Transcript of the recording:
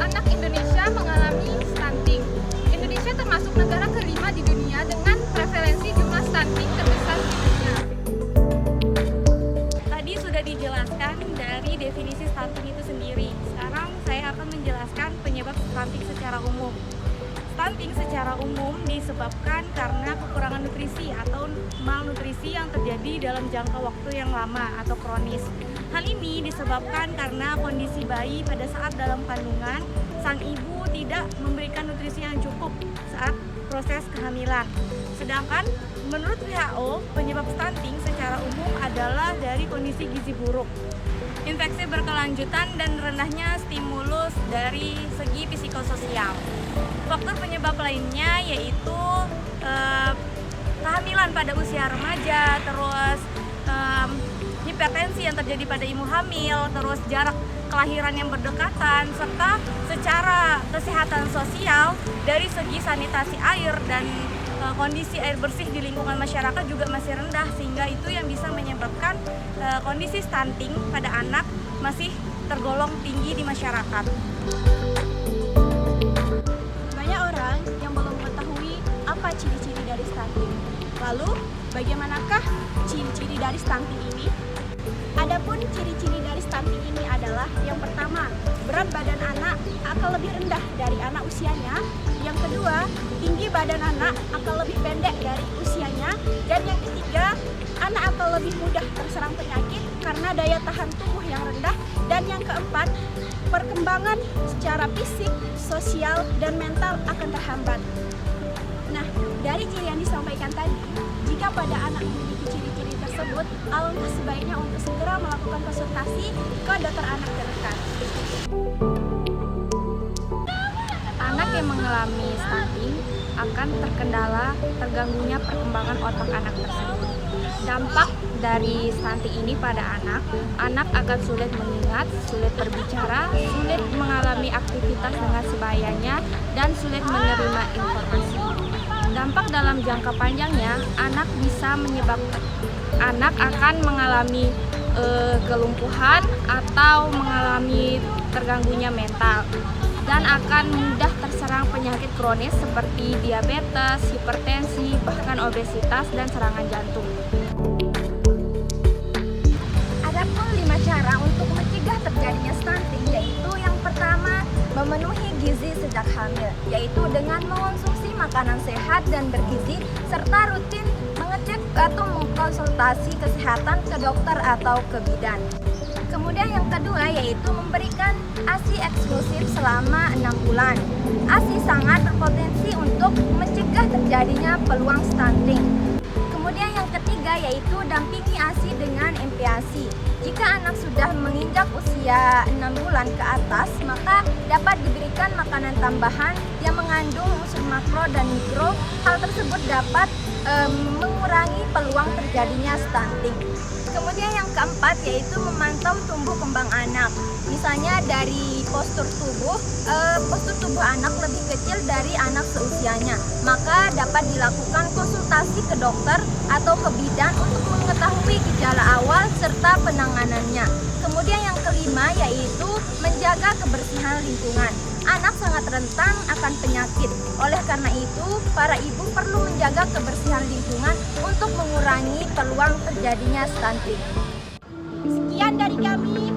anak Indonesia mengalami stunting. Indonesia termasuk negara kelima di dunia dengan prevalensi jumlah stunting terbesar di dunia. Tadi sudah dijelaskan dari definisi stunting itu sendiri. Sekarang saya akan menjelaskan penyebab stunting secara umum. Stunting secara umum disebabkan karena kekurangan nutrisi atau malnutrisi yang terjadi dalam jangka waktu yang lama atau kronis. Hal ini disebabkan karena kondisi bayi pada saat dalam kandungan, sang ibu tidak memberikan nutrisi yang cukup saat proses kehamilan. Sedangkan menurut WHO, penyebab stunting secara umum adalah dari kondisi gizi buruk, infeksi berkelanjutan, dan rendahnya stimulus dari segi psikososial. Faktor penyebab lainnya yaitu kehamilan pada usia remaja, terus hipertensi yang terjadi pada ibu hamil, terus jarak kelahiran yang berdekatan, serta secara kesehatan sosial dari segi sanitasi air dan kondisi air bersih di lingkungan masyarakat juga masih rendah, sehingga itu yang bisa menyebabkan kondisi stunting pada anak masih tergolong tinggi di masyarakat. Banyak orang yang belum mengetahui apa ciri-ciri dari stunting. Lalu, bagaimanakah ciri-ciri dari stunting ini? Adapun ciri-ciri dari stunting ini adalah yang pertama, berat badan anak akan lebih rendah dari anak usianya. Yang kedua, tinggi badan anak akan lebih pendek dari usianya. Dan yang ketiga, anak akan lebih mudah terserang penyakit karena daya tahan tubuh yang rendah. Dan yang keempat, perkembangan secara fisik, sosial, dan mental akan terhambat. Nah, dari ciri yang disampaikan tadi, jika pada anak memiliki ciri-ciri tersebut, alangkah sebaiknya untuk segera melakukan konsultasi ke dokter anak terdekat. Anak yang mengalami stunting akan terkendala terganggunya perkembangan otak anak tersebut. Dampak dari stunting ini pada anak akan sulit mengingat, sulit berbicara, sulit mengalami aktivitas dengan sebayanya, dan sulit menerima informasi. Dampak dalam jangka panjangnya, anak akan mengalami kelumpuhan atau mengalami terganggunya mental, dan akan mudah terserang penyakit kronis seperti diabetes, hipertensi, bahkan obesitas dan serangan jantung. Adapun 5 cara untuk mencegah terjadinya stunting, yaitu yang pertama, memenuhi gizi sejak hamil, yaitu dengan mengonsumsi makanan sehat dan bergizi serta rutin mengecek atau mengkonsultasi kesehatan ke dokter atau ke bidan. Kemudian yang kedua yaitu memberikan ASI eksklusif selama 6 bulan. ASI sangat berpotensi untuk mencegah terjadinya peluang stunting. Kemudian yang ketiga yaitu dampingi ASI dengan MPASI. Jika anak sudah menginjak usia 6 bulan ke atas, maka dapat diberikan makanan tambahan yang mengandung unsur makro dan mikro. Hal tersebut dapat mengurangi peluang terjadinya stunting. Kemudian yang keempat yaitu memantau tumbuh kembang anak. Misalnya dari postur tubuh anak lebih kecil dari anak seusianya, maka dapat dilakukan konsultasi ke dokter atau ke bidan untuk mengetahui gejala awal serta penanganannya. Kemudian yang kelima yaitu menjaga kebersihan lingkungan. Anak sangat rentan akan penyakit. Oleh karena itu, para ibu perlu menjaga kebersihan lingkungan untuk mengurangi peluang terjadinya stunting. Sekian dari kami.